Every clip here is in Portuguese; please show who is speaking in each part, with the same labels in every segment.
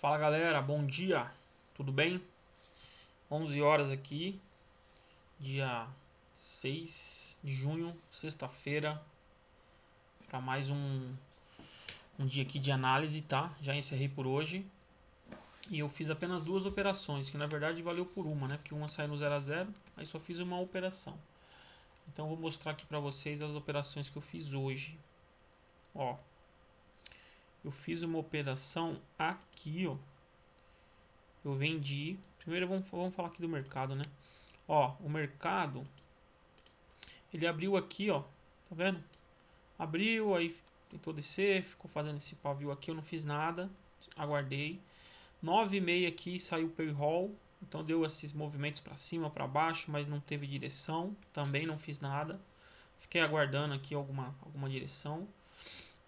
Speaker 1: Fala galera, bom dia, tudo bem? 11 horas aqui, dia 6 de junho, sexta-feira, para mais um dia aqui de análise, tá? Já encerrei por hoje e eu fiz apenas duas operações, que na verdade valeu por uma, né? Porque uma saiu no 0 a 0, aí só fiz uma operação. Então eu vou mostrar aqui para vocês as operações que eu fiz hoje. Ó, eu fiz uma operação aqui, ó. Eu vendi. Primeiro vamos falar aqui do mercado, né? Ó, o mercado, ele abriu aqui, ó. Tá vendo? Abriu, aí tentou descer, ficou fazendo esse pavio aqui. Eu não fiz nada, aguardei. 9h30 aqui saiu o payroll. Então deu esses movimentos para cima, para baixo, mas não teve direção. Também não fiz nada. Fiquei aguardando aqui alguma direção.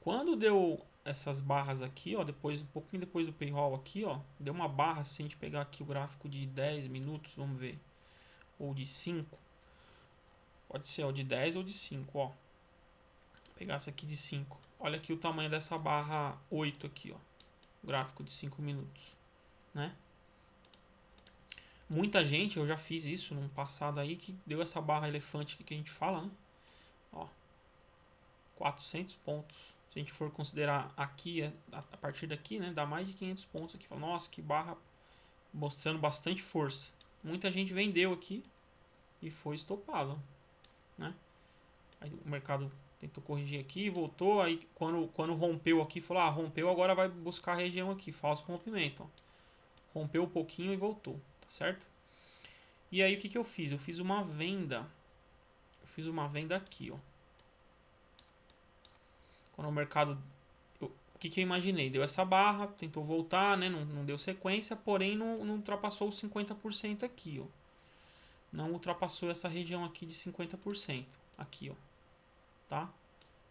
Speaker 1: Quando deu essas barras aqui, ó, depois, um pouquinho depois do payroll aqui, ó, deu uma barra, se a gente pegar aqui o gráfico de 10 minutos, vamos ver, ou de 5, pode ser ó, de 10 ou de 5, ó. Vou pegar essa aqui de 5. Olha aqui o tamanho dessa barra 8 aqui, ó. Gráfico de 5 minutos, né? Muita gente, eu já fiz isso no passado aí, que deu essa barra elefante que a gente fala, né? Ó, 400 pontos. Se a gente for considerar aqui, a partir daqui, né? Dá mais de 500 pontos aqui. Nossa, que barra mostrando bastante força. Muita gente vendeu aqui e foi estopado, né? Aí o mercado tentou corrigir aqui, voltou. Aí quando rompeu aqui, falou: ah, rompeu, agora vai buscar a região aqui. Falso rompimento. Ó. Rompeu um pouquinho e voltou, tá certo? E aí o que eu fiz? Eu fiz uma venda. Eu fiz uma venda aqui, ó. Quando o mercado. O que eu imaginei? Deu essa barra, tentou voltar, né? Não deu sequência, porém não ultrapassou os 50% aqui, ó. Não ultrapassou essa região aqui de 50%. Aqui, ó. Tá?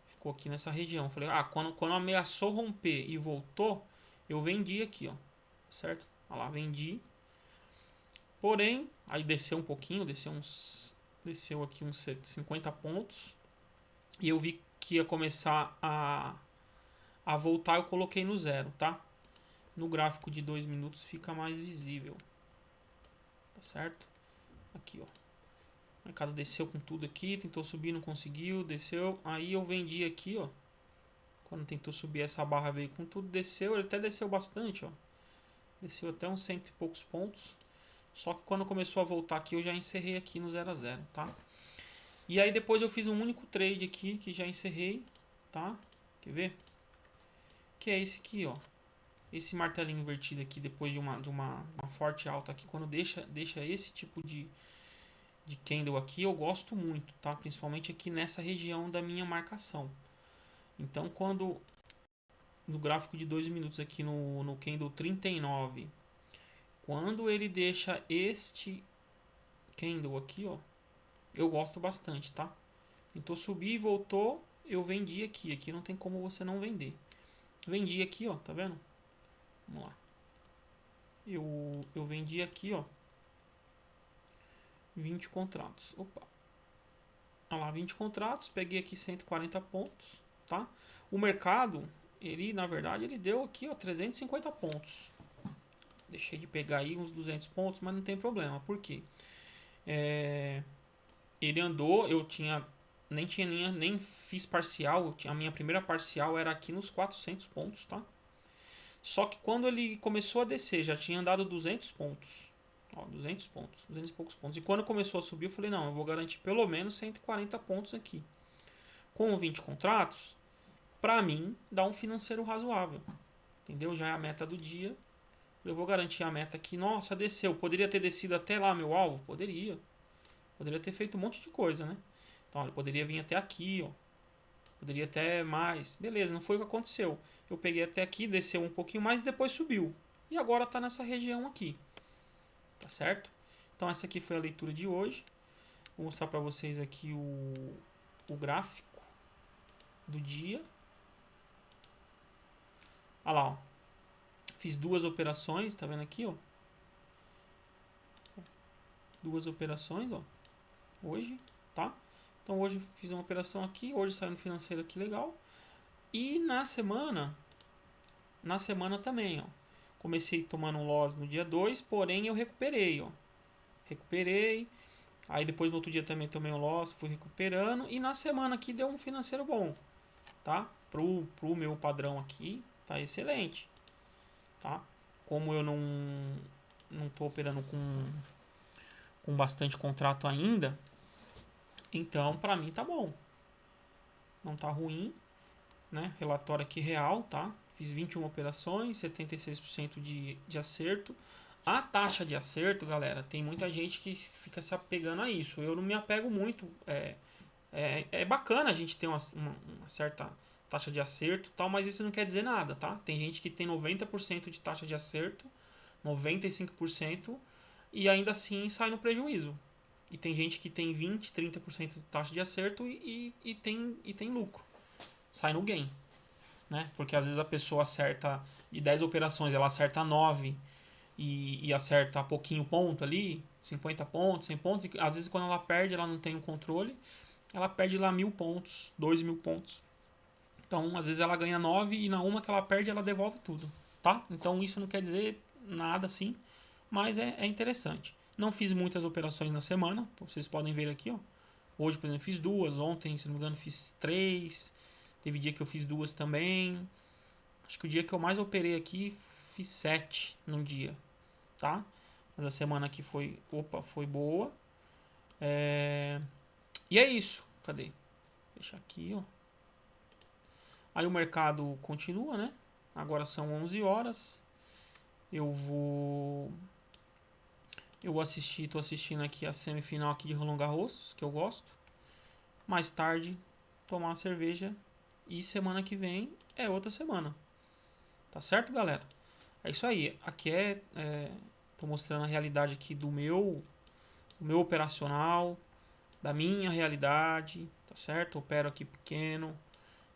Speaker 1: Ficou aqui nessa região. Falei, ah, quando ameaçou romper e voltou, eu vendi aqui, ó. Certo? Olha lá, vendi. Porém, aí desceu um pouquinho, desceu aqui uns 50 pontos. E eu vi que ia começar a voltar, eu coloquei no zero, tá? No gráfico de 2 minutos fica mais visível. Tá certo? Aqui, ó. O mercado desceu com tudo aqui, tentou subir, não conseguiu, desceu. Aí eu vendi aqui, ó. Quando tentou subir essa barra, veio com tudo, desceu. Ele até desceu bastante, ó. Desceu até uns 100 e poucos pontos. Só que quando começou a voltar aqui, eu já encerrei aqui no 0 a 0, tá? E aí depois eu fiz um único trade aqui, que já encerrei, tá? Quer ver? Que é esse aqui, ó. Esse martelinho invertido aqui, depois de uma forte alta aqui, quando deixa esse tipo de candle aqui, eu gosto muito, tá? Principalmente aqui nessa região da minha marcação. Então, quando no gráfico de 2 minutos aqui no candle 39, quando ele deixa este candle aqui, ó, eu gosto bastante, tá? Tentou subir e voltou, eu vendi aqui. Aqui não tem como você não vender. Vendi aqui, ó, tá vendo? Vamos lá. Eu vendi aqui, ó, 20 contratos. Opa. Olha lá, 20 contratos, peguei aqui 140 pontos, tá? O mercado, ele, na verdade, ele deu aqui, ó, 350 pontos. Deixei de pegar aí uns 200 pontos, mas não tem problema. Por quê? Ele andou, eu tinha nem fiz parcial, a minha primeira parcial era aqui nos 400 pontos, tá? Só que quando ele começou a descer, já tinha andado 200 pontos. Ó, 200 pontos, 200 e poucos pontos. E quando começou a subir, eu falei, não, eu vou garantir pelo menos 140 pontos aqui. Com 20 contratos, pra mim, dá um financeiro razoável. Entendeu? Já é a meta do dia. Eu vou garantir a meta aqui. Nossa, desceu. Poderia ter descido até lá meu alvo? Poderia. Poderia ter feito um monte de coisa, né? Então, ele poderia vir até aqui, ó. Poderia até mais. Beleza, não foi o que aconteceu. Eu peguei até aqui, desceu um pouquinho mais e depois subiu. E agora está nessa região aqui. Tá certo? Então essa aqui foi a leitura de hoje. Vou mostrar para vocês aqui o gráfico do dia. Olha lá, ó. Fiz duas operações, tá vendo aqui, ó? Duas operações, ó. Hoje, tá? Então hoje fiz uma operação aqui, hoje saiu no financeiro aqui legal. E na semana também, ó. Comecei tomando um loss no dia 2, porém eu recuperei, ó. Recuperei. Aí depois no outro dia também tomei um loss, fui recuperando. E na semana aqui deu um financeiro bom, tá? Pro meu padrão aqui, tá excelente, tá? Como eu não tô operando com bastante contrato ainda, então pra mim tá bom. Não tá ruim, né? Relatório aqui real, tá? Fiz 21 operações, 76% de acerto. A taxa de acerto, galera, tem muita gente que fica se apegando a isso. Eu não me apego muito. É bacana a gente ter uma certa taxa de acerto, tal, mas isso não quer dizer nada, tá? Tem gente que tem 90% de taxa de acerto, 95% e ainda assim sai no prejuízo. E tem gente que tem 20, 30% de taxa de acerto e tem lucro. Sai no gain, né? Porque às vezes a pessoa acerta de 10 operações, ela acerta 9 e acerta pouquinho ponto ali, 50 pontos, 100 pontos. E às vezes quando ela perde, ela não tem o controle, ela perde lá 1.000 pontos, 2.000 pontos. Então, às vezes ela ganha 9 e na uma que ela perde, ela devolve tudo, tá? Então isso não quer dizer nada assim, mas é interessante. Não fiz muitas operações na semana, vocês podem ver aqui, ó. Hoje, por exemplo, fiz 2, ontem, se não me engano, fiz 3. Teve dia que eu fiz 2 também. Acho que o dia que eu mais operei aqui, fiz 7 num dia, tá? Mas a semana aqui foi boa. E é isso. Cadê? Deixa aqui, ó. Aí o mercado continua, né? Agora são 11 horas. Eu vou assistir, tô assistindo aqui a semifinal aqui de Roland Garros, que eu gosto. Mais tarde, tomar uma cerveja e semana que vem é outra semana. Tá certo, galera? É isso aí. Aqui tô mostrando a realidade aqui do meu operacional, da minha realidade, tá certo? Opero aqui pequeno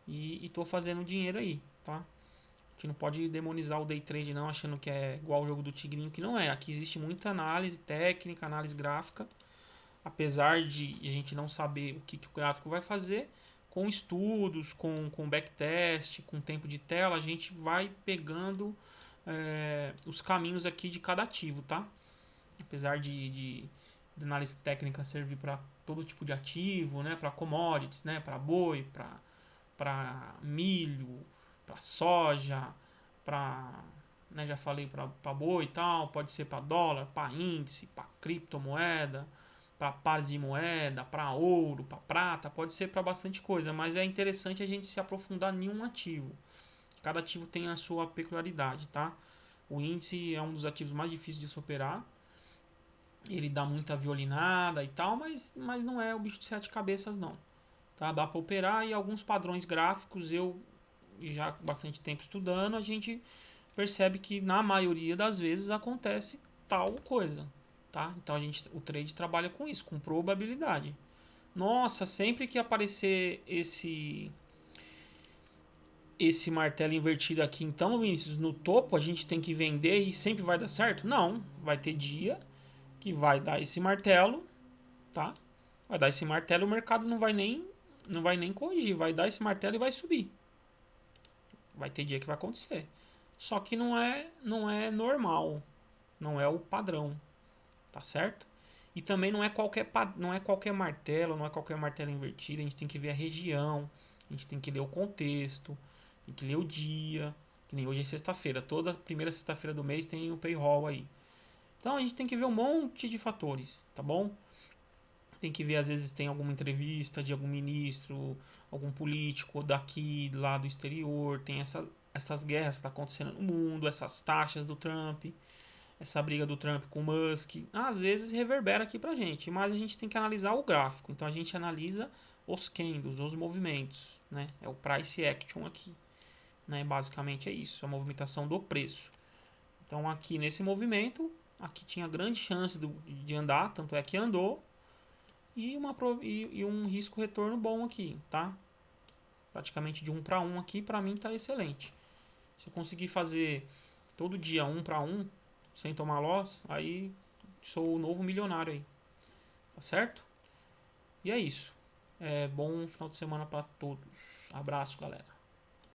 Speaker 1: e tô fazendo dinheiro aí, tá? A gente não pode demonizar o day trade não, achando que é igual o jogo do tigrinho, que não é. Aqui existe muita análise técnica, análise gráfica. Apesar de a gente não saber o que o gráfico vai fazer, com estudos, com backtest, com tempo de tela, a gente vai pegando os caminhos aqui de cada ativo, tá? Apesar de análise técnica servir para todo tipo de ativo, né? Para commodities, né? Para boi, para milho, para soja, para, né, já falei para boi e tal, pode ser para dólar, para índice, para criptomoeda, para pares de moeda, para ouro, para prata, pode ser para bastante coisa, mas é interessante a gente se aprofundar em um ativo. Cada ativo tem a sua peculiaridade, tá? O índice é um dos ativos mais difíceis de se operar. Ele dá muita violinada e tal, mas não é o bicho de sete cabeças não. Tá? Dá para operar e alguns padrões gráficos eu já há bastante tempo estudando, a gente percebe que na maioria das vezes acontece tal coisa, tá? Então o trade trabalha com isso, com probabilidade. Nossa, sempre que aparecer esse martelo invertido aqui, então, Vinícius, no topo a gente tem que vender e sempre vai dar certo? Não, vai ter dia que vai dar esse martelo, tá? Vai dar esse martelo, o mercado não vai nem corrigir, vai dar esse martelo e vai subir. Vai ter dia que vai acontecer. Só que não é normal, não é o padrão, tá certo? E também não é qualquer martelo, não é qualquer martelo invertido, a gente tem que ver a região, a gente tem que ler o contexto, tem que ler o dia, que nem hoje é sexta-feira, toda primeira sexta-feira do mês tem o payroll aí. Então a gente tem que ver um monte de fatores, tá bom? Tem que ver, às vezes tem alguma entrevista de algum ministro, algum político daqui, lá do exterior, tem essas guerras que estão acontecendo no mundo, essas taxas do Trump, essa briga do Trump com o Musk, às vezes reverbera aqui pra gente, mas a gente tem que analisar o gráfico, então a gente analisa os candles, os movimentos, né? É o price action aqui, né? Basicamente é isso, a movimentação do preço. Então aqui nesse movimento, aqui tinha grande chance de andar, tanto é que andou, e um risco retorno bom aqui, tá? Praticamente de 1 para 1 aqui, para mim tá excelente. Se eu conseguir fazer todo dia 1 para 1 sem tomar loss, aí sou o novo milionário aí. Tá certo? E é isso. Bom final de semana para todos. Abraço, galera.